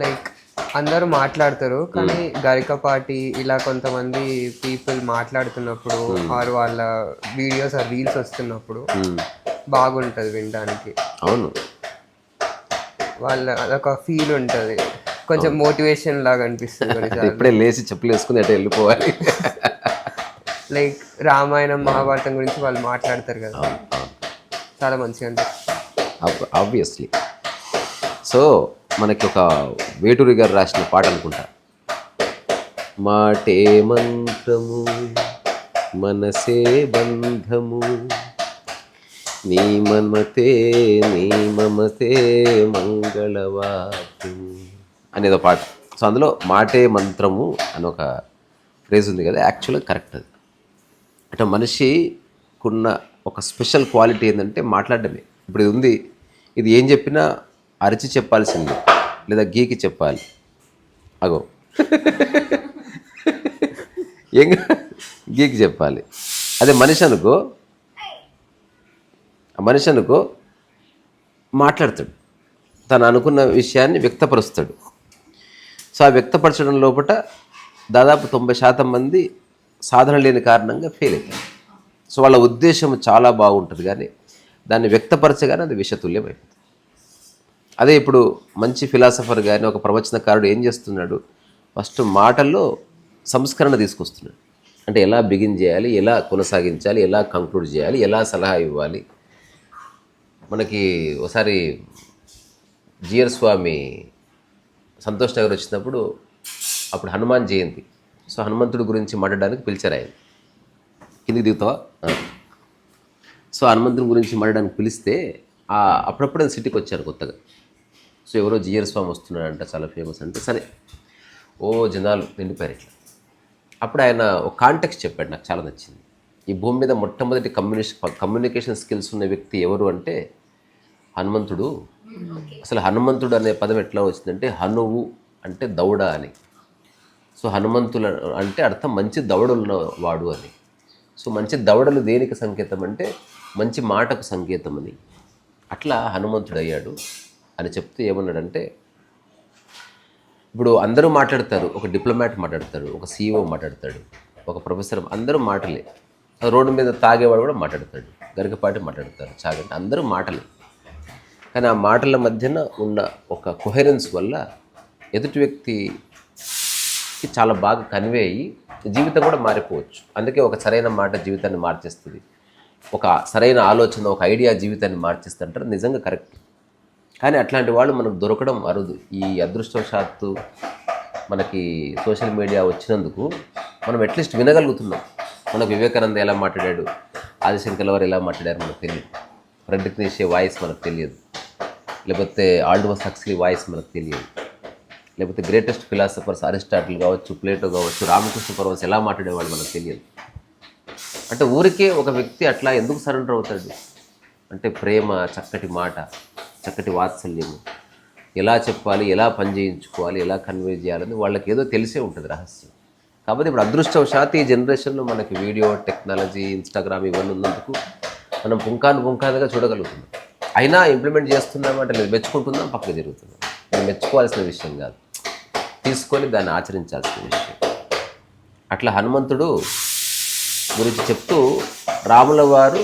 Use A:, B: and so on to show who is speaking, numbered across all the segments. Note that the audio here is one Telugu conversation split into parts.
A: లైక్ అందరూ మాట్లాడతారు కానీ గరికపాటి ఇలా కొంతమంది పీపుల్ మాట్లాడుతున్నప్పుడు ఆర్ వాళ్ళ వీడియోస్ ఆర్ రీల్స్ వస్తున్నప్పుడు బాగుంటుంది వినడానికి.
B: అవును,
A: వాళ్ళ అదొక ఫీల్ ఉంటుంది, కొంచెం మోటివేషన్ లాగా అనిపిస్తుంది
B: అంటే
A: కొన్నిసార్లు.
B: ఇప్పుడే లేచి చెప్పులు వేసుకుని అటు వెళ్ళిపోవాలి.
A: లైక్ రామాయణం మహాభారతం గురించి వాళ్ళు మాట్లాడతారు కదా, చాలా మంచిగా అనిపిస్తుంది.
B: ఆబ్వియస్లీ. సో మనకి ఒక వేటూరి గారు రాసిన పాట అనుకుంటా, మాటే మంత్రము మనసే బంధము నీ మమతే నీ మమతే మంగళవాద్యం అనేది పాట. సో అందులో మాటే మంత్రము అని ఒక ఫ్రేజ్ ఉంది కదా, యాక్చువల్గా కరెక్ట్ అది. అంటే మనిషికున్న ఒక స్పెషల్ క్వాలిటీ ఏంటంటే మాట్లాడడమే. ఇప్పుడు ఇది ఉంది, ఇది ఏం చెప్పినా అరిచి చెప్పాల్సింది లేదా గీకి చెప్పాలి. అగో ఏం గీకి చెప్పాలి. అదే మనిషి అనుకో మాట్లాడతాడు, తను అనుకున్న విషయాన్ని వ్యక్తపరుస్తాడు. సో ఆ వ్యక్తపరచడం లోపల దాదాపు 90% మంది సాధన లేని కారణంగా ఫెయిల్ అవుతారు. సో వాళ్ళ ఉద్దేశం చాలా బాగుంటుంది కానీ దాన్ని వ్యక్తపరచగానే అది విషతుల్యం అయిపోతుంది. అదే ఇప్పుడు మంచి ఫిలాసఫర్ కానీ ఒక ప్రవచనకారుడు ఏం చేస్తున్నాడు, ఫస్ట్ మాటల్లో సంస్కరణ తీసుకొస్తున్నాడు. అంటే ఎలా బిగిన్ చేయాలి, ఎలా కొనసాగించాలి, ఎలా కంక్లూడ్ చేయాలి, ఎలా సలహా ఇవ్వాలి. మనకి ఒకసారి జిఆర్ స్వామి సంతోష్ నగర్ వచ్చినప్పుడు అప్పుడు హనుమాన్ జయంతి. సో హనుమంతుడి గురించి మాట్లాడడానికి పిలిచారు ఆయన. కిందికి దిగుతావా? సో హనుమంతుడి గురించి మాట్లాడడానికి పిలిస్తే అప్పుడప్పుడు నేను సిటీకి వచ్చాను కొత్తగా. సో ఎవరో జిఆర్ స్వామి వస్తున్నాడంట, చాలా ఫేమస్ అంటే సరే ఓ జనాలు నిండిపోయారు ఇట్లా. అప్పుడు ఆయన ఒక కాంటెక్స్ట్ చెప్పాడు, నాకు చాలా నచ్చింది. ఈ భూమి మీద మొట్టమొదటి కమ్యూనికేషన్ స్కిల్స్ ఉన్న వ్యక్తి ఎవరు అంటే హనుమంతుడు. అసలు హనుమంతుడు అనే పదం ఎట్లా వచ్చిందంటే హనువు అంటే దౌడ అని. సో హనుమంతులు అంటే అర్థం మంచి దవడలున్న వాడు అని. సో మంచి దవడలు దేనికి సంకేతం అంటే మంచి మాటకు సంకేతం అని. అట్లా హనుమంతుడు అయ్యాడు అని చెప్తూ ఏమన్నాడంటే, ఇప్పుడు అందరూ మాట్లాడతారు, ఒక డిప్లొమాట్ మాట్లాడతాడు, ఒక సీఈఓ మాట్లాడతాడు, ఒక ప్రొఫెసర్, అందరూ మాటలే. రోడ్డు మీద తాగేవాడు కూడా మాట్లాడతాడు, గరికపాటి మాట్లాడతారు, చాగంటి, అందరూ మాటలే. కానీ ఆ మాటల మధ్యన ఉన్న ఒక కొహెరెన్స్ వల్ల ఎదుటి వ్యక్తికి చాలా బాగా కన్వే అయ్యి జీవితం కూడా మారిపోవచ్చు. అందుకే ఒక సరైన మాట జీవితాన్ని మార్చేస్తుంది, ఒక సరైన ఆలోచన, ఒక ఐడియా జీవితాన్ని మార్చేస్తుంది అంటారు. నిజంగా కరెక్ట్. కానీ అట్లాంటి వాళ్ళు మనకు దొరకడం అరుదు. ఈ అదృష్టవశాత్తు మనకి సోషల్ మీడియా వచ్చినందుకు మనం అట్లీస్ట్ వినగలుగుతున్నాం. మనకు వివేకానంద ఎలా మాట్లాడాడు, ఆదిశంకర్ వారు ఎలా మాట్లాడారు మనకు తెలియదు, ఫ్రెడరిక్ నీషే వాయిస్ మనకు తెలియదు, లేకపోతే ఆల్డోస్ హక్స్లీ వాయిస్ మనకు తెలియదు, లేకపోతే గ్రేటెస్ట్ ఫిలాసఫర్స్ అరిస్టాటిల్ కావచ్చు, ప్లేటో కావచ్చు, రామకృష్ణ పరమహంస ఎలా మాట్లాడేవాళ్ళు మనకు తెలియదు. అంటే ఊరికే ఒక వ్యక్తి అట్లా ఎందుకు సరెండర్ అవుతాడు అంటే ప్రేమ, చక్కటి మాట, చక్కటి వాత్సల్యము, ఎలా చెప్పాలి, ఎలా పని చేయించుకోవాలి, ఎలా కన్వే చేయాలని వాళ్ళకి ఏదో తెలిసే ఉంటుంది రహస్యం. కాబట్టి ఇప్పుడు అదృష్టవశాత్తు ఈ జనరేషన్లో మనకి వీడియో టెక్నాలజీ, ఇన్స్టాగ్రామ్ ఇవన్నీ ఉన్నందుకు మనం పుంకానుగా చూడగలుగుతున్నాం. అయినా ఇంప్లిమెంట్ చేస్తున్నామంటే లేదు, మెచ్చుకుంటున్నాం, పక్కకు జరుగుతున్నాం. అది మెచ్చుకోవాల్సిన విషయం కాదు, తీసుకొని దాన్ని ఆచరించాల్సిన విషయం. అట్లా హనుమంతుడు గురించి చెప్తూ రాముల వారు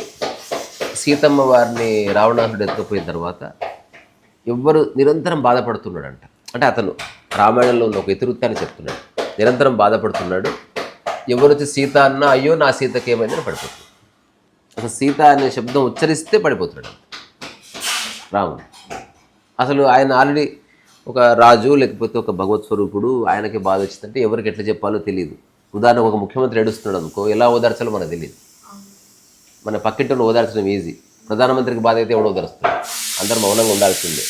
B: సీతమ్మ వారిని రావణాసుడు ఎత్తుకుపోయిన తర్వాత ఎవ్వరు నిరంతరం బాధపడుతున్నాడంట. అంటే అతను రామాయణంలో ఉన్న ఒక ఇతివృత్తాన్ని చెప్తున్నాడు, నిరంతరం బాధపడుతున్నాడు. ఎవరు వచ్చి సీత అన్నా అయ్యో నా సీతకి ఏమైందని పడిపోతుంది. అసలు సీత అనే శబ్దం ఉచ్చరిస్తే పడిపోతున్నాడు రాముడు. అసలు ఆయన ఆల్రెడీ ఒక రాజు, లేకపోతే ఒక భగవత్ స్వరూపుడు, ఆయనకి బాధ వచ్చిందంటే ఎవరికి ఎట్లా చెప్పాలో తెలియదు. ఉదాహరణకు ఒక ముఖ్యమంత్రి ఏడుస్తున్నాడు అనుకో, ఎలా ఓదార్చాలో మనకు తెలియదు. మన పక్కింటిని ఓదార్చడం ఈజీ, ప్రధానమంత్రికి బాధ అయితే ఎవడో ఓదారుస్తాడు, అందరూ మౌనంగా ఉండాల్సిందే.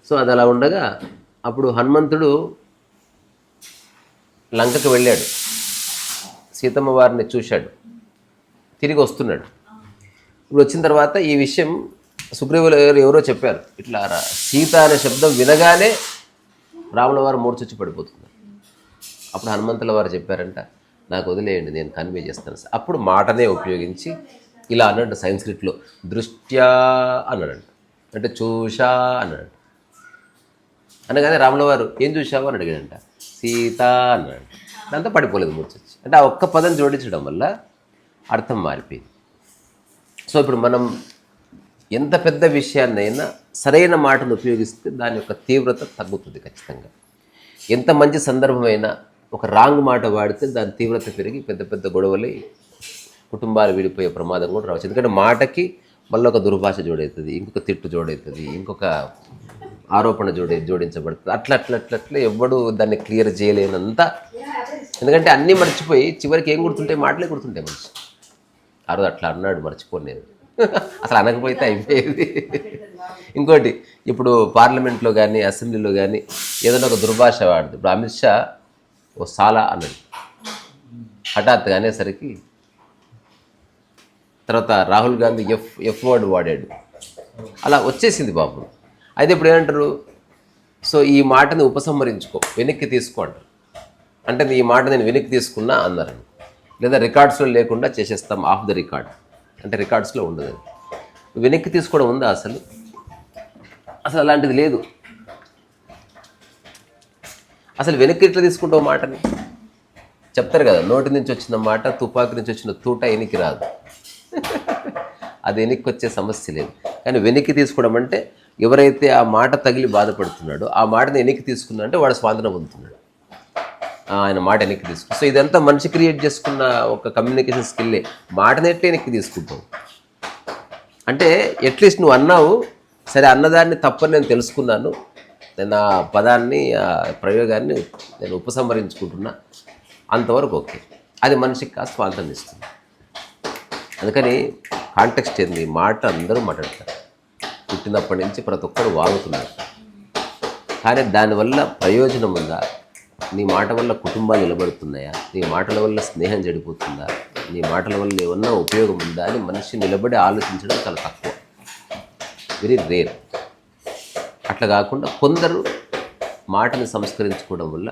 B: సో అది అలా ఉండగా అప్పుడు హనుమంతుడు లంకకు వెళ్ళాడు, సీతమ్మ వారిని చూశాడు, తిరిగి వస్తున్నాడు. ఇప్పుడు వచ్చిన తర్వాత ఈ విషయం సుగ్రీవులు ఎవరో చెప్పారు, ఇట్లా సీత అనే శబ్దం వినగానే రాముల వారు మూర్చొచ్చి పడిపోతున్నారు. అప్పుడు హనుమంతుల వారు చెప్పారంట, నాకు వదిలేయండి, నేను కన్వే చేస్తాను. అప్పుడు మాటనే ఉపయోగించి ఇలా అన్నాడు సంస్కృతిలో, దృష్ట్యా అన్నాడంట, అంటే చూషా అన్నాడు. అనగానే రాముల వారు ఏం చూసావు అని అడిగాడంట. సీత అన్నాడు. అంతా పడిపోలేదు మూర్చొచ్చి. అంటే ఆ ఒక్క పదం జోడించడం వల్ల అర్థం మారిపోయింది. సో ఇప్పుడు మనం ఎంత పెద్ద విషయాన్నైనా సరైన మాటను ఉపయోగిస్తే దాని యొక్క తీవ్రత తగ్గుతుంది ఖచ్చితంగా. ఎంత మంచి సందర్భమైనా ఒక రాంగ్ మాట వాడితే దాని తీవ్రత పెరిగి పెద్ద పెద్ద గొడవలై కుటుంబాలు విడిపోయే ప్రమాదం కూడా రావచ్చు. ఎందుకంటే మాటకి మళ్ళీ ఒక దుర్భాష జోడవుతుంది, ఇంకొక తిట్టు జోడవుతుంది, ఇంకొక ఆరోపణ జోడించబడుతుంది. అట్లా ఎవ్వడు దాన్ని క్లియర్ చేయలేనంత. ఎందుకంటే అన్నీ మర్చిపోయి చివరికి ఏం గుర్తుంటాయి? మాటలే గుర్తుంటాయి మనిషి. ఆ రోజు అట్లా అన్నాడు మర్చిపోలేదు, అసలు అనకపోతే అయిపోయేది. ఇంకోటి, ఇప్పుడు పార్లమెంట్లో కానీ అసెంబ్లీలో కానీ ఏదైనా ఒక దుర్భాష వాడుతుంది. ఇప్పుడు అమిత్ షా ఓ సాలా అన్నాడు హఠాత్తుగా అనేసరికి, తర్వాత రాహుల్ గాంధీ ఎఫ్ వర్డ్ వాడాడు, అలా వచ్చేసింది బాబు. అయితే ఇప్పుడు ఏమంటారు? సో ఈ మాటని ఉపసంహరించుకో, వెనక్కి తీసుకో అంటారు. అంటే ఈ మాట నేను వెనక్కి తీసుకున్నా అన్నారు. లేదా రికార్డ్స్లో లేకుండా చేసేస్తాం, ఆఫ్ ద రికార్డ్ అంటే రికార్డ్స్లో ఉండదు. వెనక్కి తీసుకోవడం ఉందా అసలు? అసలు అలాంటిది లేదు. అసలు వెనక్కి ఎట్లా తీసుకుంటావు మాటని? చెప్తారు కదా, నోటి నుంచి వచ్చిన మాట తుపాకి నుంచి వచ్చిన తూట వెనక్కి రాదు. అది వెనక్కి వచ్చే సమస్య లేదు. కానీ వెనక్కి తీసుకోవడం అంటే ఎవరైతే ఆ మాట తగిలి బాధపడుతున్నాడో ఆ మాటని వెనక్కి తీసుకున్నా అంటే వాడు స్వాతంత్రం పొందుతున్నాడు. ఆయన మాట వెనక్కి తీసుకున్నాడు. సో ఇదంతా మనిషి క్రియేట్ చేసుకున్న ఒక కమ్యూనికేషన్ స్కిల్లే. మాటని ఎట్లా వెనక్కి తీసుకుంటావు అంటే, అట్లీస్ట్ నువ్వు అన్నావు సరే, అన్నదాన్ని తప్పని నేను తెలుసుకున్నాను, నేను ఆ పదాన్ని ఆ ప్రయోగాన్ని నేను ఉపసంహరించుకుంటున్నా, అంతవరకు ఓకే. అది మనిషికి కాస్త స్వాతంత్రం ఇస్తుంది. అందుకని కాంటెక్స్ట్ ఏంది? మాట అందరూ మాట్లాడతారు, పుట్టినప్పటి నుంచి ప్రతి ఒక్కరు వాగుతున్నారు. కానీ దానివల్ల ప్రయోజనం ఉందా? నీ మాట వల్ల కుటుంబాలు నిలబడుతున్నాయా? నీ మాటల వల్ల స్నేహం చెడిపోతుందా? నీ మాటల వల్ల ఏమన్నా ఉపయోగం ఉందా అని మనిషి నిలబడి ఆలోచించడం చాలా తక్కువ, వెరీ రేర్. అట్లా కాకుండా కొందరు మాటని సంస్కరించుకోవడం వల్ల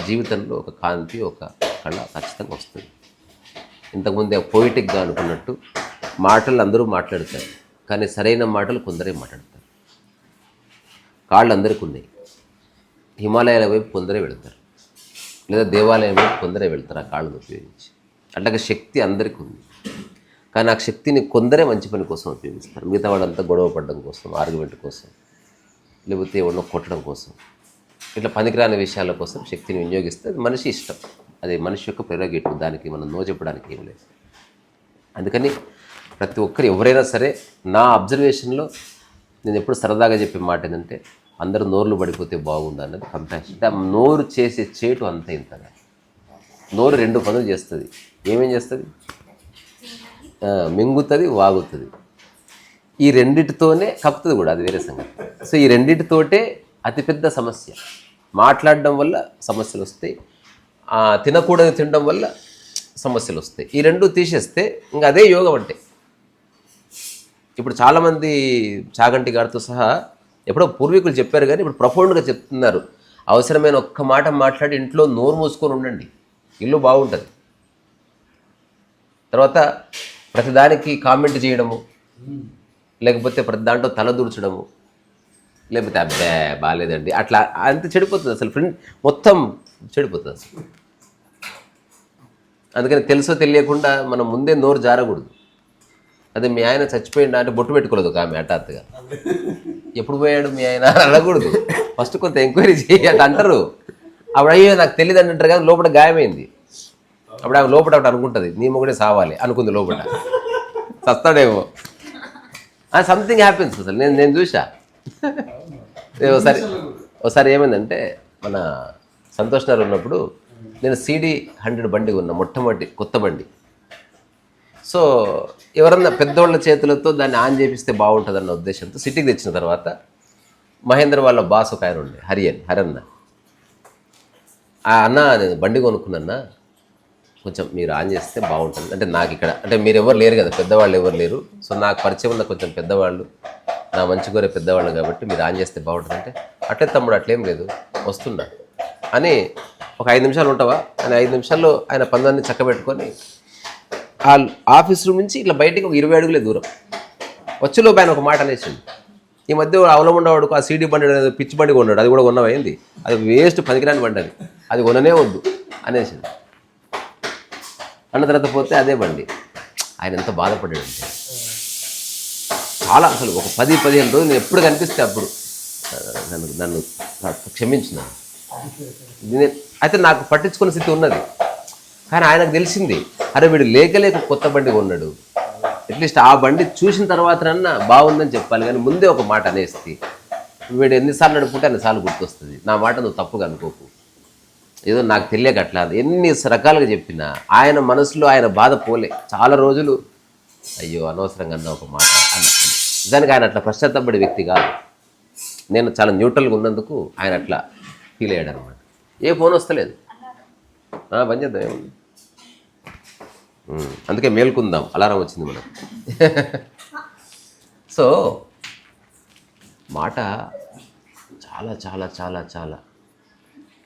B: జీవితంలో ఒక కాంతి, ఒక కళ ఖచ్చితంగా వస్తుంది. ఇంతకుముందే పోయిటిక్గా అనుకున్నట్టు మాటలు అందరూ మాట్లాడతారు, కానీ సరైన మాటలు కొందరే మాట్లాడతారు. కాళ్ళు అందరికీ ఉన్నాయి, హిమాలయాల వైపు కొందరే వెళతారు, లేదా దేవాలయం వైపు కొందరే వెళ్తారు ఆ కాళ్ళను ఉపయోగించి. అట్లాగే శక్తి అందరికీ ఉంది, కానీ ఆ శక్తిని కొందరే మంచి పని కోసం ఉపయోగిస్తారు. మిగతా వాళ్ళంతా గొడవ పడడం కోసం, ఆర్గ్యుమెంట్ కోసం, లేకపోతే ఎవరినో కొట్టడం కోసం, ఇట్లా పనికిరాని విషయాల కోసం శక్తిని వినియోగిస్తే అది మనిషి ఇష్టం, అది మనిషి యొక్క ప్రెరోగేటివ్. దానికి మనం నో చెప్పడానికి ఏం లేదు. అందుకని ప్రతి ఒక్కరు ఎవరైనా సరే, నా అబ్జర్వేషన్లో నేను ఎప్పుడు సరదాగా చెప్పే మాట ఏంటంటే, అందరూ నోర్లు పడిపోతే బాగుండు అన్నది కంపాషన్. అంటే నోరు చేసే చేటు అంత ఇంతగా. నోరు రెండు పనులు చేస్తుంది. ఏమేం చేస్తుంది? మింగుతుంది, వాగుతుంది. ఈ రెండిటితోనే కప్పుతుంది కూడా, అది వేరే సంగతి. సో ఈ రెండిటితోటే అతిపెద్ద సమస్య. మాట్లాడడం వల్ల సమస్యలు వస్తాయి, తినకూడదు తినడం వల్ల సమస్యలు వస్తాయి. ఈ రెండు తీసేస్తే ఇంకా అదే యోగం అంటే. ఇప్పుడు చాలామంది చాగంటి గారితో సహా ఎప్పుడో పూర్వీకులు చెప్పారు, కానీ ఇప్పుడు ప్రొఫౌండ్గా చెప్తున్నారు. అవసరమైన ఒక్క మాట మాట్లాడి ఇంట్లో నోరు మూసుకొని ఉండండి, ఇల్లు బాగుంటుంది. తర్వాత ప్రతిదానికి కామెంట్ చేయడము, లేకపోతే ప్రతి దాంట్లో తల దూర్చడము, లేకపోతే అబ్బే బాగాలేదండి అట్లా అంత చెడిపోతుంది. అసలు ఫ్రెండ్ మొత్తం చెడిపోతుంది అసలు. అందుకని తెలుసో తెలియకుండా మనం ముందే నోరు జారకూడదు. అదే మీ ఆయన చచ్చిపోయిందా అంటే బొట్టు పెట్టుకోలేదు ఒక ఆమె హఠాత్తుగా, ఎప్పుడు పోయాడు మీ ఆయన అనకూడదు. ఫస్ట్ కొంత ఎంక్వైరీ చేయాలి అంటారు. అప్పుడు అయ్యో నాకు తెలియదు అని అంటారు, కానీ లోపల గాయమైంది. అప్పుడు ఆమె లోపల ఒకటి అనుకుంటుంది, నీ మొగుడే సావాలి అనుకుంది, లోపల చస్తాడేమో. Something happens. అసలు నేను చూసా ఒకసారి ఏమైందంటే, మన సంతోష్ నగర్ ఉన్నప్పుడు నేను CD100 బండి కొన్నా, మొట్టమొదటి కొత్త బండి. సో ఎవరన్నా పెద్దవాళ్ళ చేతులతో దాన్ని ఆన్ చేపిస్తే బాగుంటుంది అన్న ఉద్దేశంతో సిటీకి తెచ్చిన తర్వాత మహేంద్ర వాళ్ళ బాస్ ఒక ఆయన ఉండే, హరన్న. అన్న నేను బండి కొనుక్కున్నా, కొంచెం మీరు ఆన్ చేస్తే బాగుంటుంది. అంటే నాకు ఇక్కడ అంటే మీరు ఎవరు లేరు కదా, పెద్దవాళ్ళు ఎవరు లేరు. సో నాకు పరిచయం ఉన్న కొంచెం పెద్దవాళ్ళు, నా మంచి కోరే పెద్దవాళ్ళు కాబట్టి మీరు ఆన్ చేస్తే బాగుంటుంది అంటే, అట్లే తమ్ముడు అట్లేం లేదు వస్తున్నా అని, ఒక 5 నిమిషాలు ఉంటావా అని 5 నిమిషాల్లో ఆయన పనులన్నీ చక్కబెట్టుకొని ఆ ఆఫీస్ రూమ్ నుంచి ఇట్లా బయటికి ఒక 20 అడుగులే దూరం వచ్చేలోపు ఆయన ఒక మాట అనేసింది, ఈ మధ్య అవలముండవాడు ఆ సీడీ బండి అనేది పిచ్చి బండి కొన్నాడు, అది కూడా కొన్నవైంది, అది వేస్ట్ పనికిరాని బండి, అది కొననే వద్దు అనేసి అన్న తర్వాత పోతే అదే బండి. ఆయన ఎంత బాధపడ్డాడంటే చాలా, అసలు ఒక 10-15 రోజులు నేను ఎప్పుడు కనిపిస్తే అప్పుడు నన్ను క్షమించిన. అయితే నాకు పట్టించుకునే స్థితి ఉన్నది, కానీ ఆయనకు తెలిసింది అరే వీడు లేక కొత్త బండి కొన్నాడు, అట్లీస్ట్ ఆ బండి చూసిన తర్వాతనన్నా బాగుందని చెప్పాలి, కానీ ముందే ఒక మాట అనేస్తే వీడు ఎన్నిసార్లు నడుపుకుంటే అన్నిసార్లు గుర్తొస్తుంది. నా మాట నువ్వు తప్పుగా అనుకోకు, ఏదో నాకు తెలియక అట్లా ఎన్ని రకాలుగా చెప్పినా ఆయన మనసులో ఆయన బాధ పోలే. చాలా రోజులు అయ్యో అనవసరంగా అన్న ఒక మాట అన్న. నిజానికి ఆయన అట్లా పశ్చాత్తపడే వ్యక్తి కాదు, నేను చాలా న్యూట్రల్గా ఉన్నందుకు ఆయన అట్లా ఫీల్ అయ్యాడు అనమాట. ఏ ఫోన్ వస్తలేదు, బంద్ చేద్దాం ఏముంది, అందుకే మేల్కుందాం, అలారం వచ్చింది మనకు. సో మాట చాలా చాలా చాలా చాలా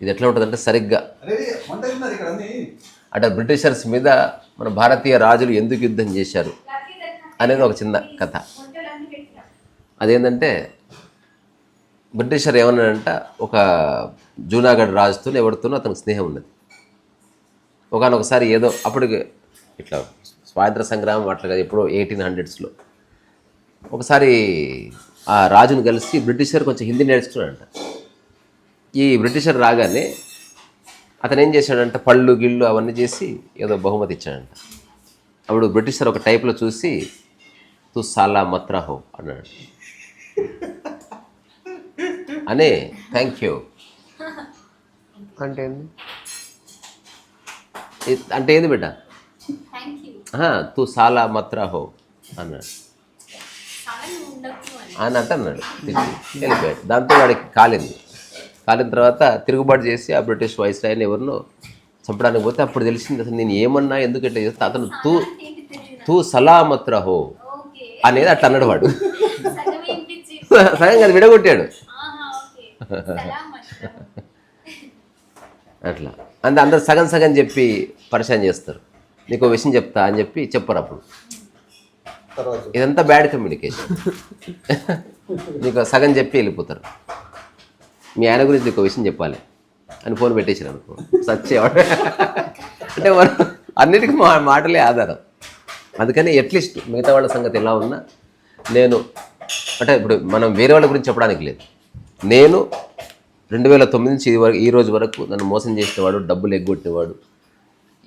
B: ఇది ఎట్లా ఉంటుందంటే సరిగ్గా అంటే బ్రిటిషర్స్ మీద మన భారతీయ రాజులు ఎందుకు యుద్ధం చేశారు అనేది ఒక చిన్న కథ. అదేంటంటే బ్రిటిషర్ ఏమన్నాడంట, ఒక జూనాగఢ్ రాజుతో ఎవరితోనో అతనికి స్నేహం ఉన్నది. ఒకసారి ఏదో అప్పటికి ఇట్లా స్వాతంత్ర సంగ్రామం అట్లా ఎప్పుడో 1800s ఒకసారి ఆ రాజును కలిసి బ్రిటిషర్ కొంచెం హిందీ నేర్చుకున్నాడంట. ఈ బ్రిటిషర్ రాగానే అతను ఏం చేశాడంట, పళ్ళు గిళ్ళు అవన్నీ చేసి ఏదో బహుమతి ఇచ్చాడంట. అప్పుడు బ్రిటిషర్ ఒక టైప్లో చూసి తు సాలా మత్రాహో అన్నాడు అనే థ్యాంక్ యూ
A: అంటే
B: అంటే ఏంది బిడ్డ, తూ సాలా మత్రాహో అన్నాడు అని అన్నాడు. వెళ్ళిపోయాడు. దాంతో వాడికి కాలిన తర్వాత తిరుగుబాటు చేసి ఆ బ్రిటిష్ వైస్రాయ్ని ఎవరినో చంపడానికి పోతే అప్పుడు తెలిసింది అసలు నేను ఏమన్నా ఎందుకు ఇట్లా చేస్తే అతను తూ సలామత్ రహో అనేది అట్లా అన్నాడు. వాడు సగం అది విడగొట్టాడు అట్లా. అందరు సగం సగం చెప్పి పరిచయం చేస్తారు, నీకు విషయం చెప్తా అని చెప్పి చెప్పరు. అప్పుడు ఇదంతా బ్యాడ్ కమ్యూనికేషన్. నీకు సగం చెప్పి వెళ్ళిపోతారు. మీ ఆయన గురించి నీకు విషయం చెప్పాలి అని ఫోన్ పెట్టేసారు అనుకో, సచ్చేవాడు. అంటే మనం అన్నిటికీ మాటలే ఆధారం. అందుకని అట్లీస్ట్ మిగతా వాళ్ళ సంగతి ఎలా ఉన్నా నేను అంటే ఇప్పుడు మనం వేరే వాళ్ళ గురించి చెప్పడానికి లేదు. నేను 2009 నుంచి ఈ రోజు వరకు నన్ను మోసం చేసినవాడు, డబ్బులు ఎగ్గొట్టినవాడు,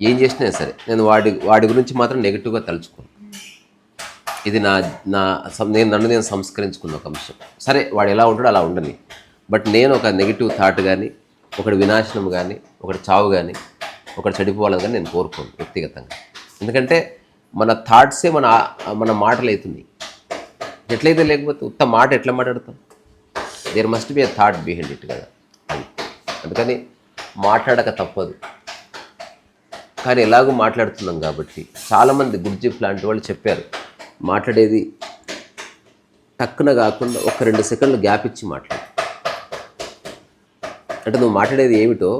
B: ఏం చేసినా సరే నేను వాడి గురించి మాత్రం నెగిటివ్గా తలుచుకోను. ఇది నన్ను సంస్కరించుకున్న ఒక అంశం. సరే వాడు ఎలా ఉంటాడో అలా ఉండని, బట్ నేను ఒక నెగిటివ్ థాట్ కానీ, ఒకటి వినాశనం కానీ, ఒకటి చావు కానీ, ఒకటి చెడిపోవాలని కానీ నేను కోరుకోను వ్యక్తిగతంగా. ఎందుకంటే మన థాట్సే మన మాటలు అవుతున్నాయి. ఎట్లయితే లేకపోతే ఉత్త మాట ఎట్లా మాట్లాడతాం? There must be a thought behind it కదా. అందుకని మాట్లాడక తప్పదు. కానీ ఎలాగో మాట్లాడుతున్నాం కాబట్టి చాలామంది గుర్జిఫ్ లాంటి వాళ్ళు చెప్పారు, మాట్లాడేది టక్కున కాకుండా ఒక 2 సెకండ్లు గ్యాప్ ఇచ్చి మాట్లాడు. అంటే నువ్వు మాట్లాడేది ఏమిటో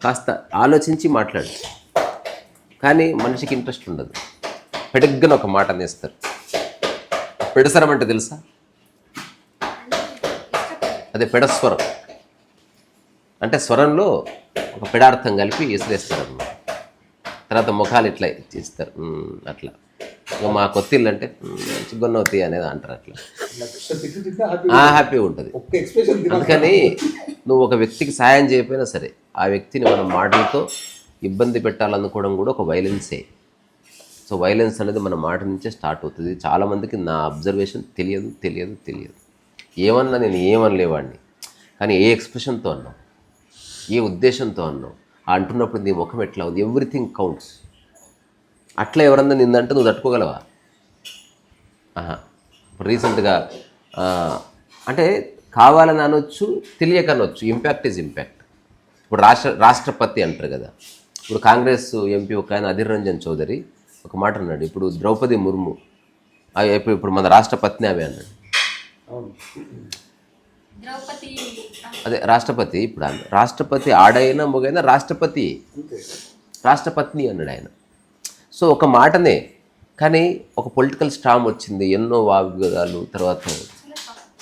B: కాస్త ఆలోచించి మాట్లాడు. కానీ మనిషికి ఇంట్రెస్ట్ ఉండదు, పెడగ్గన ఒక మాట అనేస్తారు. పెడసరం అంటే తెలుసా? అదే పెడస్వరం అంటే స్వరంలో ఒక పెడార్థం కలిపి ఇసిరేస్తారు అన్నమాట. తర్వాత ముఖాలు ఇట్లా ఇస్తారు అట్లా. ఇంకా మా కొత్తిల్లు అంటే చిగ్గొన్నవుతి అనేది అంటారు. అట్లా హ్యాపీగా ఉంటుంది. అందుకని నువ్వు ఒక వ్యక్తికి సాయం చేయకపోయినా సరే ఆ వ్యక్తిని మనం మాటలతో ఇబ్బంది పెట్టాలనుకోవడం కూడా ఒక వైలెన్సే. సో వైలెన్స్ అనేది మన మాట నుంచే స్టార్ట్ అవుతుంది. చాలామందికి నా అబ్జర్వేషన్ తెలియదు. ఏమన్నా నేను ఏమనలేవాడిని, కానీ ఏ ఎక్స్ప్రెషన్తో అన్నావు, ఏ ఉద్దేశంతో అన్నావు, అంటున్నప్పుడు నీ ముఖం ఎట్లా ఉంది, ఎవ్రీథింగ్ కౌంట్స్. అట్లా ఎవరన్నా నిందంటే నువ్వు తట్టుకోగలవా? ఇప్పుడు రీసెంట్గా అంటే కావాలని అనొచ్చు, తెలియక అనొచ్చు. Impact is impact. ఇప్పుడు రాష్ట్రపతి అంటారు కదా. ఇప్పుడు కాంగ్రెస్ ఎంపీ ఒక ఆయన అధీర్ రంజన్ చౌదరి ఒక మాట అన్నాడు, ఇప్పుడు ద్రౌపది ముర్ము ఇప్పుడు మన రాష్ట్రపతిని అవే అన్నాడు. అదే రాష్ట్రపతి. ఇప్పుడు రాష్ట్రపతి ఆడైనా మొగైనా రాష్ట్రపతిని అన్నాడు ఆయన. సో ఒక మాటనే, కానీ ఒక పొలిటికల్ స్టామ్ వచ్చింది, ఎన్నో వాగ్వాదాలు, తర్వాత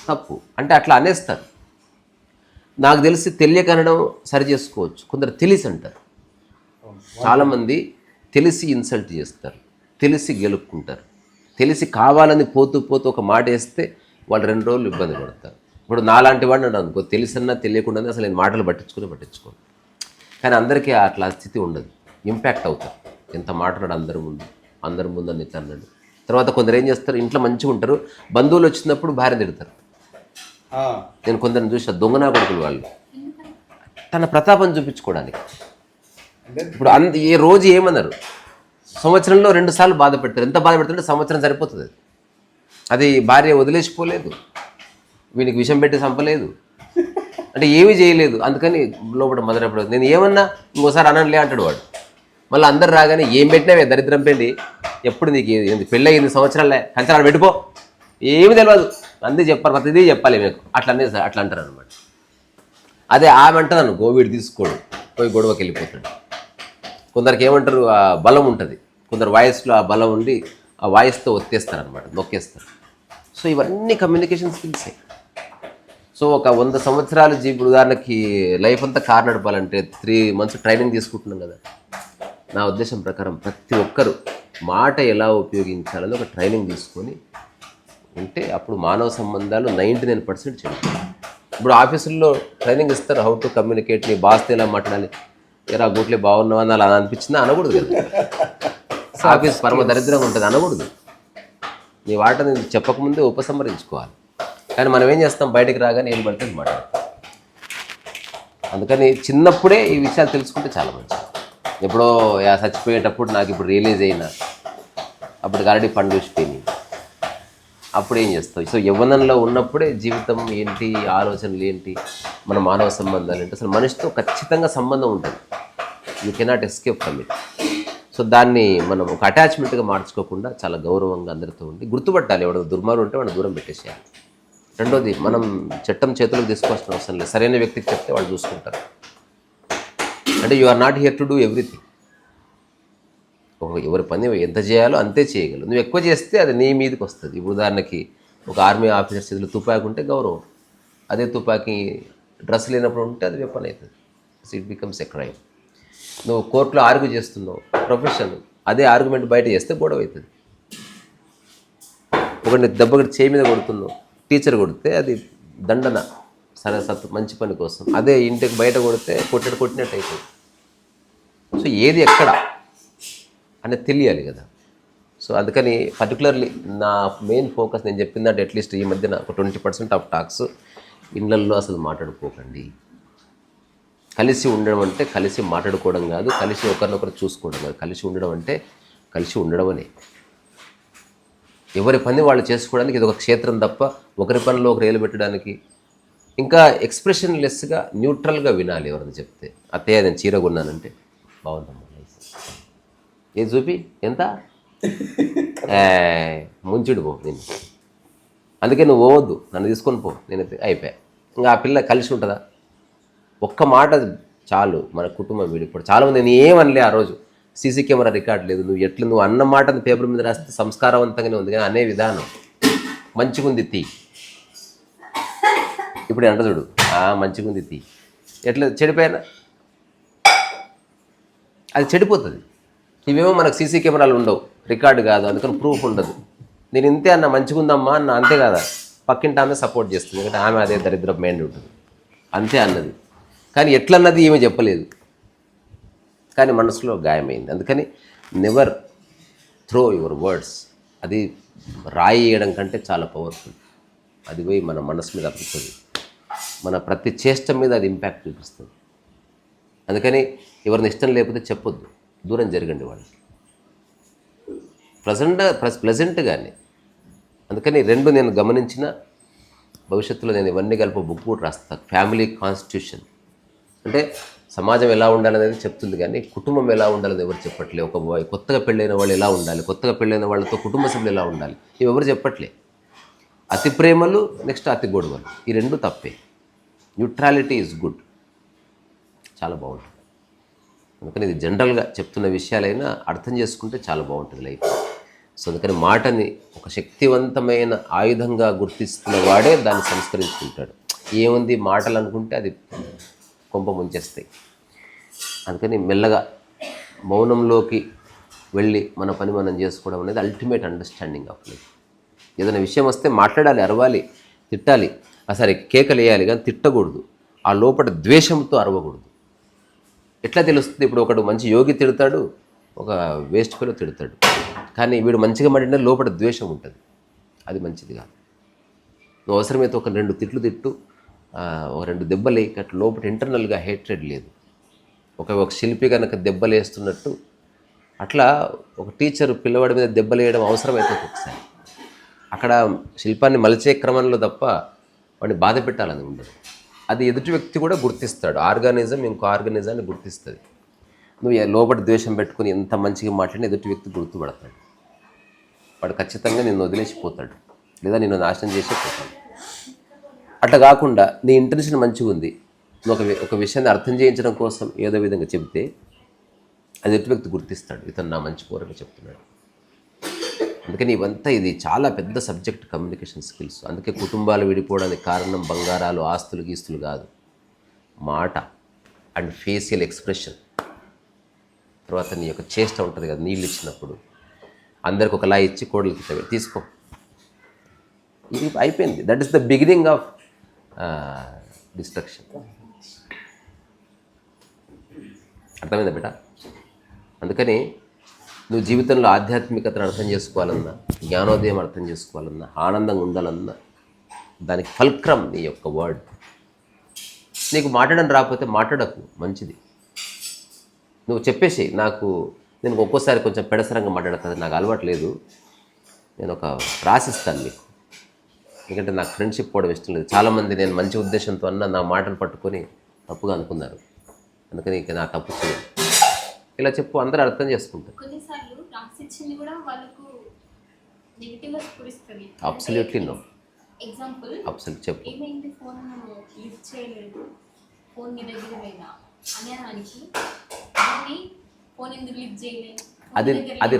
B: తప్పు. అంటే అట్లా అనేస్తారు. నాకు తెలిసి తెలియక అనడం సరి చేసుకోవచ్చు, కొందరు తెలిసి అంటారు. చాలామంది తెలిసి ఇన్సల్ట్ చేస్తారు, తెలిసి గెలుక్కుంటారు, తెలిసి కావాలని పోతూ పోతూ ఒక మాట వేస్తే వాళ్ళు 2 రోజులు ఇబ్బంది పడతారు. ఇప్పుడు నాలాంటి వాడిని అన్నాను అనుకో, తెలిసన్నా తెలియకుండా అసలు నేను మాటలు పట్టించుకోను. కానీ అందరికీ అట్లా స్థితి ఉండదు, ఇంపాక్ట్ అవుతారు. ఎంత మాట్లాడు అందరి ముందు అని అన్నాడు. తర్వాత కొందరు ఏం చేస్తారు, ఇంట్లో మంచిగా ఉంటారు, బంధువులు వచ్చినప్పుడు భార్య తిడతారు. నేను కొందరిని చూసా, దొంగనా కొడుకులు వాళ్ళు, తన ప్రతాపం చూపించుకోవడానికి. ఇప్పుడు ఏ రోజు ఏమన్నారు, సంవత్సరంలో 2 సార్లు బాధ పెడతారు. ఎంత బాధ పెడతారంటే సంవత్సరం సరిపోతుంది. అది భార్య వదిలేసిపోలేదు, వీనికి విషం పెట్టి చంపలేదు, అంటే ఏమీ చేయలేదు. అందుకని లోపల మొదలప్పుడు నేను ఏమన్నా ఇంకోసారి అనలే అంటాడు వాడు. మళ్ళీ అందరు రాగానే ఏం పెట్టినావే దరిద్రం పెళ్ళి, ఎప్పుడు నీకు పెళ్ళి 8 సంవత్సరాలే కంచాలు పెట్టుకో, ఏమి తెలియదు, అందే చెప్పాలి, ప్రతిదీ చెప్పాలి మీకు, అట్లా అంటారు అనమాట. అదే ఆమె అంటుంది అనుకో, వీడు తీసుకోడు, పోయి గొడవకి వెళ్ళిపోతాడు. కొందరికి ఏమంటారు, ఆ బలం ఉంటుంది, కొందరు వాయిస్లో ఆ బలం ఉండి ఆ వాయిస్తో ఒత్తేస్తారు అనమాట, నొక్కేస్తారు. సో ఇవన్నీ కమ్యూనికేషన్ స్కిల్సే. సో ఒక 100 సంవత్సరాలు ఇప్పుడు ఉదాహరణకి లైఫ్ అంతా కారు నడపాలంటే 3 months ట్రైనింగ్ తీసుకుంటున్నాం కదా. నా ఉద్దేశం ప్రకారం ప్రతి ఒక్కరు మాట ఎలా ఉపయోగించాలని ఒక ట్రైనింగ్ తీసుకొని ఉంటే అప్పుడు మానవ సంబంధాలు 99% చెడుతాయి. ఇప్పుడు ఆఫీసుల్లో ట్రైనింగ్ ఇస్తారు, హౌ టు కమ్యూనికేట్, నీ బాస్తో ఎలా మాట్లాడాలి, ఎరా గూట్లే బాగున్నావా అని అలా అనిపించిందా అనకూడదు కదా. ఆఫీస్ పరమ దరిద్రంగా ఉంటుంది అనకూడదు. నీ వాటని చెప్పకముందే ఉపసంహరించుకోవాలి. కానీ మనం ఏం చేస్తాం, బయటకు రాగానే ఏం పడితే మాట్లాడతాం. అందుకని చిన్నప్పుడే ఈ విషయాలు తెలుసుకుంటే చాలా మంచిది. ఎప్పుడో చచ్చిపోయేటప్పుడు నాకు ఇప్పుడు రిలీజ్ అయినా అప్పుడు ఆల్రెడీ పండు చూసిపోయినాయి, అప్పుడు ఏం చేస్తావు. సో యవ్వనంలో ఉన్నప్పుడే జీవితం ఏంటి, ఆలోచనలు ఏంటి, మన మానవ సంబంధాలు ఏంటి, అసలు మనిషితో ఖచ్చితంగా సంబంధం ఉంటుంది. You cannot escape from it. So దాన్ని మనం ఒక అటాచ్మెంట్గా మార్చుకోకుండా చాలా గౌరవంగా అందరితో ఉండి గుర్తుపట్టాలి. ఎవడో దుర్మార్గం ఉంటే వాడిని దూరం పెట్టేసేయాలి. రెండోది, మనం చట్టం చేతులకు తీసుకోవాల్సిన అవసరం లేదు, సరైన వ్యక్తికి చెప్తే వాళ్ళు చూసుకుంటారు. అంటే you are not here to do everything. ఎవరి పని ఎంత చేయాలో అంతే చేయగలరు. నువ్వు ఎక్కువ చేస్తే అది నీ మీదకి వస్తుంది. ఇప్పుడు ఉదాహరణకి ఒక ఆర్మీ ఆఫీసర్ చేతిలో తుపాకీ ఉంటే గౌరవం, అదే తుపాకీ డ్రెస్ లేనప్పుడు ఉంటే అది వెపన్ అవుతుంది. So it becomes a crime. నువ్వు కోర్టులో ఆర్గ్యూ చేస్తున్నావు, ప్రొఫెషన్, అదే ఆర్గ్యుమెంట్ బయట చేస్తే గొడవ అవుతుంది. ఒకటి దెబ్బకి చేయి మీద కొడుతున్నావు, టీచర్ కొడితే అది దండన, సరే మంచి పని కోసం. అదే ఇంటికి బయట కొడితే కొట్టినట్టు అవుతుంది. సో ఏది ఎక్కడ అనేది తెలియాలి కదా. సో అందుకని పర్టికులర్లీ నా మెయిన్ ఫోకస్ నేను చెప్పిందంటే అట్లీస్ట్ ఈ మధ్యన ఒక 20% ఆఫ్ టాక్స్ ఇళ్ళల్లో అసలు మాట్లాడుకోకండి. కలిసి ఉండడం అంటే కలిసి మాట్లాడుకోవడం కాదు, కలిసి ఒకరినొకరు చూసుకోవడం కాదు. కలిసి ఉండడం అంటే కలిసి ఉండడం అనే. ఎవరి పని వాళ్ళు చేసుకోవడానికి ఇది ఒక క్షేత్రం తప్ప ఒకరి పనిలో ఒకరు ఏలు పెట్టడానికి. ఇంకా ఎక్స్ప్రెషన్ లెస్గా న్యూట్రల్గా వినాలి. ఎవరైనా చెప్తే అత్తయ్య నేను చీర కొన్నానంటే బాగుందమ్మా, ఏది చూపి ఎంత ముంచుడు పో నేను, అందుకే నువ్వు పోవద్దు, నన్ను తీసుకొని పో, నేనైతే అయిపోయా. ఇంకా ఆ పిల్ల కలిసి ఉంటుందా? ఒక్క మాట చాలు మన కుటుంబం విడిపోడు. చాలామంది నేను ఏమనలే ఆ రోజు, సీసీ కెమెరా రికార్డ్ లేదు, నువ్వు అన్న మాటను పేపర్ మీద రాస్తే సంస్కారవంతంగానే ఉంది, కానీ అనే విధానం మంచిగుంది తీ. ఇప్పుడు అంట చూడు, మంచిగుంది తీ, ఎట్లా చెడిపోయినా అది చెడిపోతుంది. ఇవేమో మనకు సీసీ కెమెరాలు ఉండవు, రికార్డు కాదు, అందుకని ప్రూఫ్ ఉండదు. నేను ఇంతే అన్న మంచిగుందమ్మా అన్న, అంతే కదా, పక్కింటి ఆమె సపోర్ట్ చేస్తుంది, ఎందుకంటే ఆమె అదే దరిద్ర మైండ్ ఉంటుంది, అంతే అన్నది. కానీ ఎట్లన్నది ఏమీ చెప్పలేదు, కానీ మనసులో గాయమైంది. అందుకని నెవర్ త్రో యువర్ వర్డ్స్. అది రాయి వేయడం కంటే చాలా పవర్ఫుల్. అది పోయి మన మనసు మీద అప్పుతుంది, మన ప్రతి చేష్ట మీద అది ఇంపాక్ట్ చూపిస్తుంది. అందుకని ఎవరిని ఇష్టం లేకపోతే చెప్పొద్దు, దూరం జరగండి వాళ్ళకి, ప్లెజెంట్గానే. అందుకని 2 నేను గమనించిన, భవిష్యత్తులో నేను ఇవన్నీ కలిపి బుక్ కూడా రాస్తాను. ఫ్యామిలీ కాన్స్టిట్యూషన్ అంటే సమాజం ఎలా ఉండాలనేది చెప్తుంది, కానీ కుటుంబం ఎలా ఉండాలని ఎవరు చెప్పట్లే. ఒక కొత్తగా పెళ్ళైన వాళ్ళు ఎలా ఉండాలి, కొత్తగా పెళ్ళైన వాళ్ళతో కుటుంబ సభ్యులు ఎలా ఉండాలి, ఇవి ఎవరు చెప్పట్లే. అతి ప్రేమలు, నెక్స్ట్ అతి గొడవలు, ఈ 2 తప్పే. న్యూట్రాలిటీ ఈజ్ గుడ్, చాలా బాగుంటుంది. అందుకని ఇది జనరల్గా చెప్తున్న విషయాలైనా అర్థం చేసుకుంటే చాలా బాగుంటుంది లైఫ్. సో అందుకని మాటని ఒక శక్తివంతమైన ఆయుధంగా గుర్తిస్తున్న వాడే దాన్ని సంస్కరించుకుంటాడు. ఏముంది మాటలు అనుకుంటే అది కొంప ముంచేస్తాయి. అందుకని మెల్లగా మౌనంలోకి వెళ్ళి మన పని మనం చేసుకోవడం అనేది అల్టిమేట్ అండర్స్టాండింగ్ ఆఫ్ లైఫ్. ఏదైనా విషయం వస్తే మాట్లాడాలి, అరవాలి, తిట్టాలి, సరే కేకలు వేయాలి, కానీ తిట్టకూడదు. ఆ లోపల ద్వేషంతో అరవకూడదు. ఎట్లా తెలుస్తుంది? ఇప్పుడు ఒకడు మంచి యోగి తిడతాడు, ఒక వేస్ట్ ఫెలో తిడతాడు, కానీ వీడు మంచిగా మాట్లాడినా లోపల ద్వేషం ఉంటుంది. అది మంచిది కాదు. నువ్వు అవసరమైతే ఒక 2 తిట్లు తిట్టు, ఒక 2 దెబ్బలు అట్లా లోపల ఇంటర్నల్గా హేట్రెడ్ లేదు. ఒక శిల్పి కనుక దెబ్బలు వేస్తున్నట్టు అట్లా ఒక టీచర్ పిల్లవాడి మీద దెబ్బలు వేయడం అవసరమైతే ఒకసారి అక్కడ శిల్పాన్ని మలిచే క్రమంలో తప్ప వాడిని బాధ పెట్టాలని ఉండదు. అది ఎదుటి వ్యక్తి కూడా గుర్తిస్తాడు. ఆర్గానిజం ఇంకో ఆర్గానిజాన్ని గుర్తిస్తుంది. నువ్వు లోపల ద్వేషం పెట్టుకుని ఎంత మంచిగా మాట్లాడిన ఎదుటి వ్యక్తి గుర్తుపడతాడు. వాడు ఖచ్చితంగా నిన్ను వదిలేసిపోతాడు, లేదా నిన్ను నాశనం చేసి పోతాడు. అట్లా కాకుండా నీ ఇంటెన్షన్ మంచిగా ఉంది, నువ్వు ఒక విషయాన్ని అర్థం చేయించడం కోసం ఏదో విధంగా చెబితే అది ఎదుటి వ్యక్తి గుర్తిస్తాడు, ఇతను నా మంచి కోరని చెప్తున్నాడు. అందుకని ఇవంతా ఇది చాలా పెద్ద సబ్జెక్ట్, కమ్యూనికేషన్ స్కిల్స్. అందుకే కుటుంబాలు విడిపోవడానికి కారణం బంగారాలు, ఆస్తులు, గీస్తులు కాదు, మాట అండ్ ఫేషియల్ ఎక్స్ప్రెషన్. తర్వాత నీ యొక్క చేష్ట ఉంటుంది కదా, నీళ్ళు ఇచ్చినప్పుడు అందరికి ఒకలా ఇచ్చి కోడలికి తీసుకో, ఇది అయిపోయింది. That is the beginning of destruction. అర్థమైందా బిడ్డ? అందుకని నువ్వు జీవితంలో ఆధ్యాత్మికతను అర్థం చేసుకోవాలన్నా, జ్ఞానోదయం అర్థం చేసుకోవాలన్నా, ఆనందంగా ఉండాలన్నా దానికి ఫల్క్రమ్ నీ యొక్క వర్డ్. నీకు మాట్లాడడం రాకపోతే మాట్లాడకు, మంచిది. నువ్వు చెప్పేసి నేను ఒక్కోసారి కొంచెం పెడసరంగా మాట్లాడతాను, నాకు అలవాటు లేదు, నేను ఒక రాసిస్తాను మీకు, ఎందుకంటే నాకు ఫ్రెండ్షిప్ పోవడం ఇష్టం లేదు. చాలామంది నేను మంచి ఉద్దేశంతో నా మాటలు పట్టుకొని తప్పుగా అనుకున్నారు. అందుకని ఇక నా తప్పు చేయాలి, ఇలా చెప్పు, అందరూ అర్థం చేసుకుంటారు. Absolutely no. అబ్సల్యూట్ చెప్పు. అది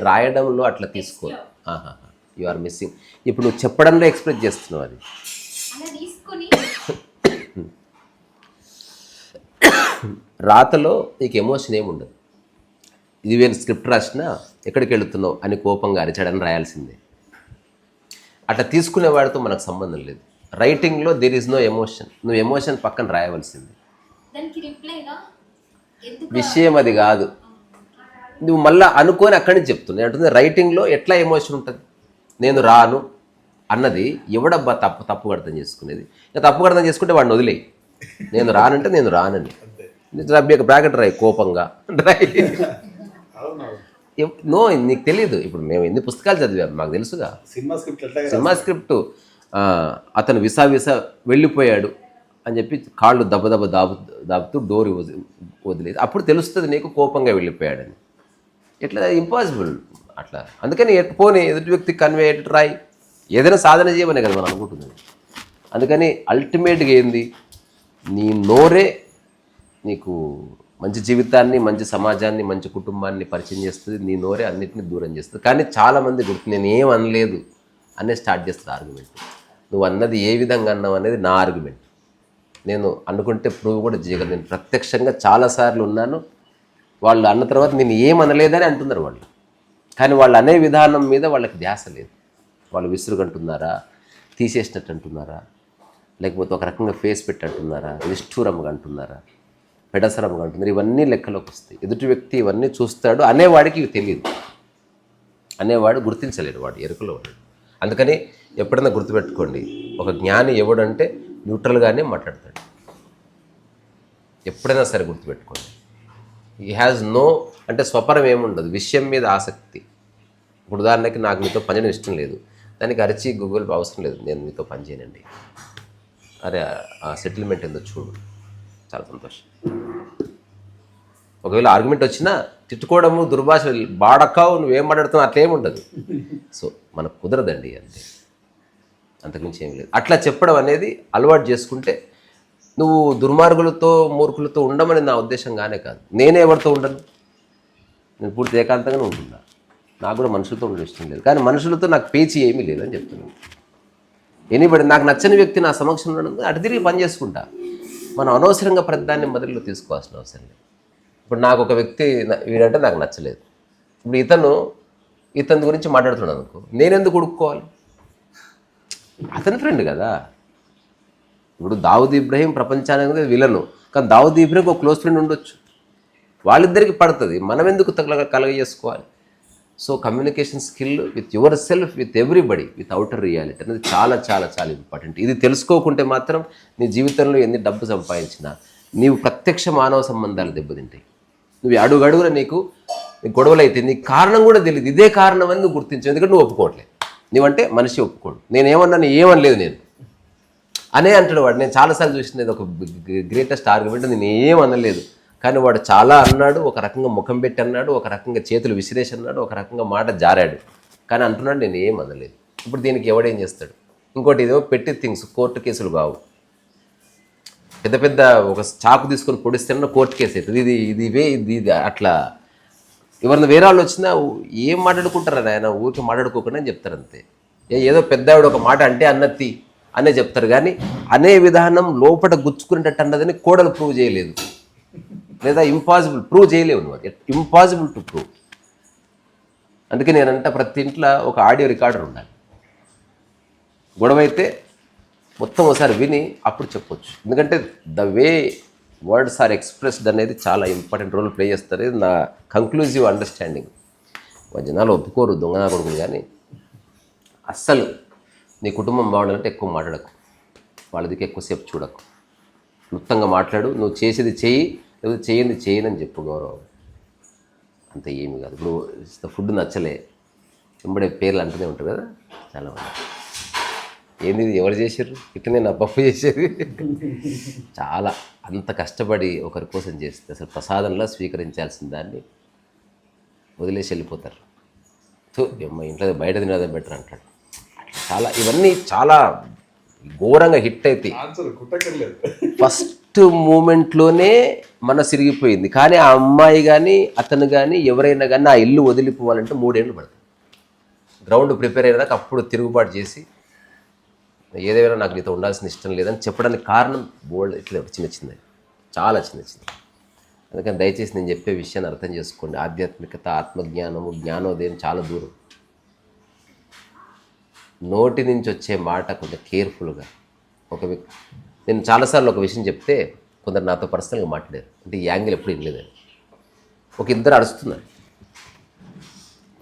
B: రాయడంలో అట్లా తీసుకో. You are missing. ఇప్పుడు నువ్వు చెప్పడంలో ఎక్స్ప్రెస్ చేస్తున్నావు. అది రాతలో నీకు ఎమోషన్ ఏముండదు. ఇది వేరే స్క్రిప్ట్ రాసినా ఎక్కడికి వెళుతున్నావు అని కోపంగా అరిచాడని రాయాల్సిందే. అట్లా తీసుకునేవాడితో మనకు సంబంధం లేదు. రైటింగ్లో దేర్ ఈజ్ నో ఎమోషన్. నువ్వు ఎమోషన్ పక్కన రాయవలసింది. విషయం అది కాదు, నువ్వు మళ్ళీ అనుకొని అక్కడి నుంచి చెప్తున్నావు. అంటుంది రైటింగ్లో ఎట్లా ఎమోషన్ ఉంటుంది. నేను రాను అన్నది ఎవడబ్బా తప్పుగా అర్థం చేసుకునేది. ఇంకా తప్పుగా అర్థం చేసుకుంటే వాడిని వదిలేయి. నేను రానంటే నేను రానని బ్రాకెట్ రాయి, కోపంగా రాయి. నో, నీకు తెలియదు. ఇప్పుడు మేము ఎన్ని పుస్తకాలు చదివాము, మాకు తెలుసుగా. సినిమా స్క్రిప్ట్ అతను విసా వెళ్ళిపోయాడు అని చెప్పి కాళ్ళు దాబుతూ డోర్ వదిలేదు, అప్పుడు తెలుస్తుంది నీకు కోపంగా వెళ్ళిపోయాడని. ఎట్లా? ఇంపాసిబుల్ అట్లా. అందుకని పోనీ ఎదుటి వ్యక్తికి కన్వే రాయి. ఏదైనా సాధన చేయమనే కదా మనం అనుకుంటున్నాం. అందుకని అల్టిమేట్గా ఏంది, నీ నోరే నీకు మంచి జీవితాన్ని, మంచి సమాజాన్ని, మంచి కుటుంబాన్ని పరిచయం చేస్తుంది. నీ నోరే అన్నిటిని దూరం చేస్తుంది. కానీ చాలామంది నేను ఏం అనలేదు అనే స్టార్ట్ చేస్తుంది ఆర్గ్యుమెంట్. నువ్వు అన్నది ఏ విధంగా అన్నావు అనేది నా ఆర్గ్యుమెంట్. నేను అనుకుంటే ప్రూవ్ కూడా చేయగలను. నేను ప్రత్యక్షంగా చాలాసార్లు ఉన్నాను. వాళ్ళు అన్న తర్వాత నేను ఏమనలేదని అంటున్నారు వాళ్ళు, కానీ వాళ్ళు అనే విధానం మీద వాళ్ళకి ధ్యాస లేదు. వాళ్ళు విసురుగంటున్నారా, తీసేసినట్టు అంటున్నారా, లేకపోతే ఒక రకంగా ఫేస్ పెట్టి అంటున్నారా, నిష్ఠూరంగా అంటున్నారా, పెడసరంగా అంటున్నారు, ఇవన్నీ లెక్కలోకి వస్తాయి. ఎదుటి వ్యక్తి ఇవన్నీ చూస్తాడు, అనేవాడికి ఇవి తెలియదు. అనేవాడు గుర్తించలేడు, వాడు ఎరుకలో వాడు. అందుకని ఎప్పుడైనా గుర్తుపెట్టుకోండి, ఒక జ్ఞాని ఎవడంటే న్యూట్రల్గానే మాట్లాడతాడు. ఎప్పుడైనా సరే గుర్తుపెట్టుకోండి. ఈ హ్యాజ్ నో అంటే స్వపరం ఏముండదు, విషయం మీద ఆసక్తి. ఇప్పుడు ఉదాహరణకి నాకు మీతో పనిచేయడం ఇష్టం లేదు, దానికి అరిచి గూగుల్ అవసరం లేదు, నేను మీతో పని చేయనండి, అరే ఆ సెటిల్మెంట్ ఏందో చూడు, చాలా సంతోషం. ఒకవేళ ఆర్గ్యుమెంట్ వచ్చినా తిట్టుకోవడము, దుర్భాష, బాడకావు, నువ్వేం మాట్లాడుతున్నావు అట్లేముండదు. సో మనకు కుదరదండి, అంతే, అంతకుమించి ఏం లేదు. అట్లా చెప్పడం అనేది అలవాటు చేసుకుంటే నువ్వు దుర్మార్గులతో, మూర్ఖులతో ఉండమని నా ఉద్దేశం కానే కాదు. నేనే ఎవరితో ఉండను, నేను పూర్తి ఏకాంతంగానే ఉంటున్నా. నాకు కూడా మనుషులతో ఉండడం ఇష్టం లేదు, కానీ మనుషులతో నాకు పేచి ఏమీ లేదని చెప్తున్నాను. ఎనీబడి నాకు నచ్చని వ్యక్తి నా సమక్షంలో ఉండదు, అటు తిరిగి పని చేసుకుంటా. మనం అనవసరంగా ప్రతిదాన్ని మొదల్లో తీసుకోవాల్సిన అవసరం లేదు. ఇప్పుడు నాకు ఒక వ్యక్తి వీడంటే నాకు నచ్చలేదు, ఇప్పుడు ఇతని గురించి మాట్లాడుతున్నాను అనుకో, నేనెందుకు ఉడుక్కోవాలి? అతని ఫ్రెండ్ కదా. ఇప్పుడు దావుద్ ఇబ్రహీం ప్రపంచానికి విలను, కానీ దావుద్ ఇబ్రహీంకి ఒక క్లోజ్ ఫ్రెండ్ ఉండొచ్చు, వాళ్ళిద్దరికి పడుతుంది, మనం ఎందుకు కలగ చేసుకోవాలి? So communication skill with your self, with everybody, with outer reality అనేది చాలా చాలా చాలా ఇంపార్టెంట్. ఇది తెలుసుకోకుంటే మాత్రం నీ జీవితంలో ఎన్ని డబ్బు సంపాదించినా నీవు ప్రత్యక్ష మానవ సంబంధాలు దెబ్బతింటాయి. నువ్వు అడుగడుగున నీకు గొడవలు అయితే నీకు కారణం కూడా తెలియదు, ఇదే కారణం అని నువ్వు గుర్తించు, ఎందుకంటే నువ్వు ఒప్పుకోవట్లేదు. నువ్వంటే మనిషి ఒప్పుకోడు. నేనేమన్నాను, ఏమనలేదు నేను అనే అంటాడు వాడు. నేను చాలాసార్లు చూసినది ఒక గ్రేటెస్ట్ ఆర్గ్యుమెంట్, నేను ఏమనలేదు, కానీ వాడు చాలా అన్నాడు, ఒక రకంగా ముఖం పెట్టి అన్నాడు, ఒక రకంగా చేతులు విసిరేసి అన్నాడు, ఒక రకంగా మాట జారాడు, కానీ అంటున్నాడు నేను ఏం అనలేదు. ఇప్పుడు దీనికి ఎవడేం చేస్తాడు? ఇంకోటి ఏదో పెట్టి థింగ్స్, కోర్టు కేసులు కావు, పెద్ద పెద్ద ఒక చాకు తీసుకొని పొడిస్తేనే కోర్టు కేసు అవుతుంది. ఇది అట్లా ఎవరిని వేరే వాళ్ళు వచ్చినా ఏం మాట్లాడుకుంటారని ఆయన ఊరికి మాట్లాడుకోకుండా చెప్తారు అంతే. ఏదో పెద్దవాడు ఒక మాట అంటే అన్నత్తి అనే చెప్తారు, కానీ అనే విధానం లోపల గుచ్చుకునేటట్టు అన్నదని కోడలు ప్రూవ్ చేయలేదు, లేదా ఇంపాసిబుల్ ప్రూవ్ చేయలేవు, నువ్వు ఇంపాసిబుల్ టు ప్రూవ్. అందుకే నేనంట ప్రతి ఇంట్లో ఒక ఆడియో రికార్డర్ ఉండాలి. గొడవ అయితే మొత్తం ఒకసారి విని అప్పుడు చెప్పొచ్చు, ఎందుకంటే the way words are expressed అనేది చాలా ఇంపార్టెంట్ రోల్ ప్లే చేస్తారు. ఇది నా కంక్లూజివ్ అండర్స్టాండింగ్. జనాలు ఒప్పుకోరు దొంగనా కొడుకులు, కానీ అస్సలు నీ కుటుంబం బాగుండాలంటే ఎక్కువ మాట్లాడకు, వాళ్ళదికి ఎక్కువసేపు చూడకు, క్లుప్తంగా మాట్లాడు, నువ్వు చేసేది చెయ్యి, లేకపోతే చేయండి చేయనని చెప్పు, గౌరవం అంతే, ఏమి కాదు. ఇప్పుడు ఫుడ్ నచ్చలే వెంబడే పేర్లు అంటూనే ఉంటారు కదా చాలామంది, ఏంది ఎవరు చేశారు ఇట్లనే నా పప్పు చేసేది చాలా అంత కష్టపడి ఒకరి కోసం చేస్తే అసలు ప్రసాదంలా స్వీకరించాల్సిన దాన్ని వదిలేసి వెళ్ళిపోతారు. సో ఇంట్లో బయట తినదే బెటర్ అంటాడు. చాలా ఇవన్నీ చాలా ఘోరంగా హిట్ అవుతాయి. ఫస్ట్ మూమెంట్లోనే మనసు సిరిగిపోయింది, కానీ ఆ అమ్మాయి కానీ అతను కానీ ఎవరైనా కానీ ఆ ఇల్లు వదిలిపోవాలంటే 3 ఏళ్ళు పడుతుంది. గ్రౌండ్ ప్రిపేర్ అయినాక అప్పుడు తిరుగుబాటు చేసి ఏదేమైనా నాకు నీతో ఉండాల్సిన ఇష్టం లేదని చెప్పడానికి కారణం బోల్డ్ ఇట్లా చిన్న చాలా చిన్న. అందుకని దయచేసి నేను చెప్పే విషయాన్ని అర్థం చేసుకోండి. ఆధ్యాత్మికత, ఆత్మజ్ఞానము, జ్ఞానోదయం చాలా దూరం. నోటి నుంచి వచ్చే మాట కొంచెం కేర్ఫుల్గా. నేను చాలాసార్లు ఒక విషయం చెప్తే కొందరు నాతో పర్సనల్గా మాట్లాడారు, అంటే ఈ యాంగిల్ ఎప్పుడు వినలేదని. ఒక ఇద్దరు అరుస్తున్నారు,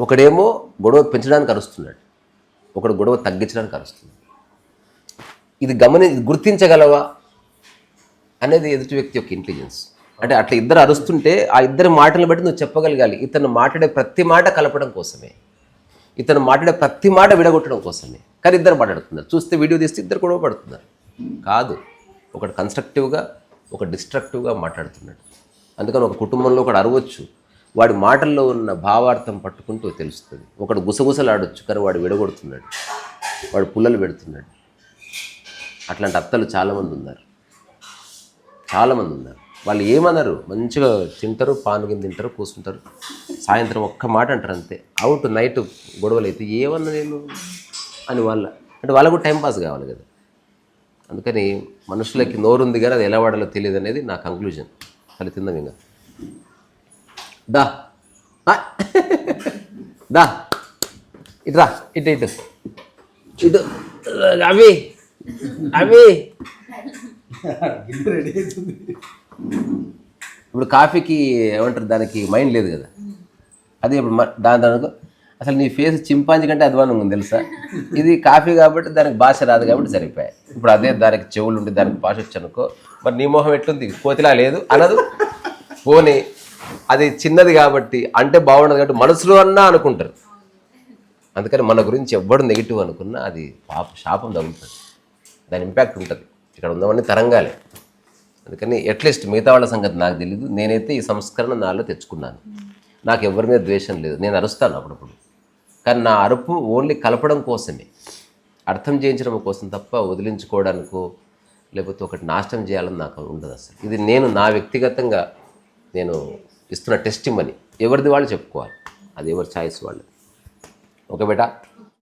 B: ఒకడేమో గొడవ పెంచడానికి అరుస్తున్నాడు, ఒకడు గొడవ తగ్గించడానికి అరుస్తున్నాడు. ఇది గుర్తించగలవా అనేది ఎదుటి వ్యక్తి యొక్క ఇంటెలిజెన్స్. అంటే అట్లా ఇద్దరు అరుస్తుంటే ఆ ఇద్దరు మాటలను బట్టి నువ్వు చెప్పగలగాలి, ఇతను మాట్లాడే ప్రతి మాట కలపడం కోసమే, ఇతను మాట్లాడే ప్రతి మాట విడగొట్టడం కోసమే. కానీ ఇద్దరు మాట్లాడుతున్నారు, చూస్తే వీడియో తీస్తే ఇద్దరు గొడవ పడుతున్నారు. కాదు, ఒకటి కన్స్ట్రక్టివ్గా, ఒక డిస్ట్రక్టివ్గా మాట్లాడుతున్నాడు. అందుకని ఒక కుటుంబంలో ఒకడు అరవచ్చు, వాడి మాటల్లో ఉన్న భావార్థం పట్టుకుంటూ తెలుస్తుంది. ఒకడు గుసగుసలాడొచ్చు, కానీ వాడు విడగొడుతున్నాడు, వాడు పుల్లలు పెడుతున్నాడు. అట్లాంటి అత్తలు చాలామంది ఉన్నారు. వాళ్ళు ఏమన్నారు, మంచిగా తింటారు, పాను కింద తింటారు, కూర్చుంటారు, సాయంత్రం ఒక్క మాట అంటారు అంతే. అవుట్ నైట్ గొడవలు అయితే ఏమన్నా నేను అని అంటే వాళ్ళకు టైంపాస్ కావాలి కదా. అందుకని మనుషులకి నోరుంది కానీ అది ఎలా వాడాలో తెలియదు అనేది నా కంక్లూజన్. అది తిందాం ఇంకా. దా దా ఇట్రా, ఇటు అవి ఇప్పుడు కాఫీకి ఏమంటారు, దానికి మైండ్ లేదు కదా. అదే ఇప్పుడు దానికి అసలు నీ ఫేస్ చింపాంజీ కంటే అధ్వానంగా ఉంది తెలుసా. ఇది కాఫీ కాబట్టి దానికి భాష రాదు కాబట్టి సరిపోయాయి. ఇప్పుడు అదే దానికి చెవులు ఉండి దానికి భాష వచ్చనుకో, మరి నీ మొహం ఎట్లుంది, కోతిలా లేదు అనదు. పోనీ అది చిన్నది కాబట్టి అంటే బాగుండదు కాబట్టి మనసులో అన్నా అనుకుంటారు. అందుకని మన గురించి ఎవ్వడు నెగిటివ్ అనుకున్నా అది శాపం తగులుతుంది, దాని ఇంపాక్ట్ ఉంటుంది. ఇక్కడ ఉందామని తరంగాలే. అందుకని అట్లీస్ట్ మిగతా వాళ్ళ సంగతి నాకు తెలీదు, నేనైతే ఈ సంస్కరణ నాలో తెచ్చుకున్నాను. నాకు ఎవరి మీద ద్వేషం లేదు, నేను అరుస్తాను అప్పుడప్పుడు, కానీ నా అరుపు ఓన్లీ కలపడం కోసమే, అర్థం చేయించడం కోసం తప్ప వదిలించుకోవడానికో లేకపోతే ఒకటి నాశనం చేయాలని నాకు ఉండదు అసలు. ఇది నేను నా వ్యక్తిగతంగా నేను ఇస్తున్న టెస్టిమనీ. ఎవరిది వాళ్ళు చెప్పుకోవాలి, అది ఎవరి ఛాయిస్ వాళ్ళు. ఓకే బేటా.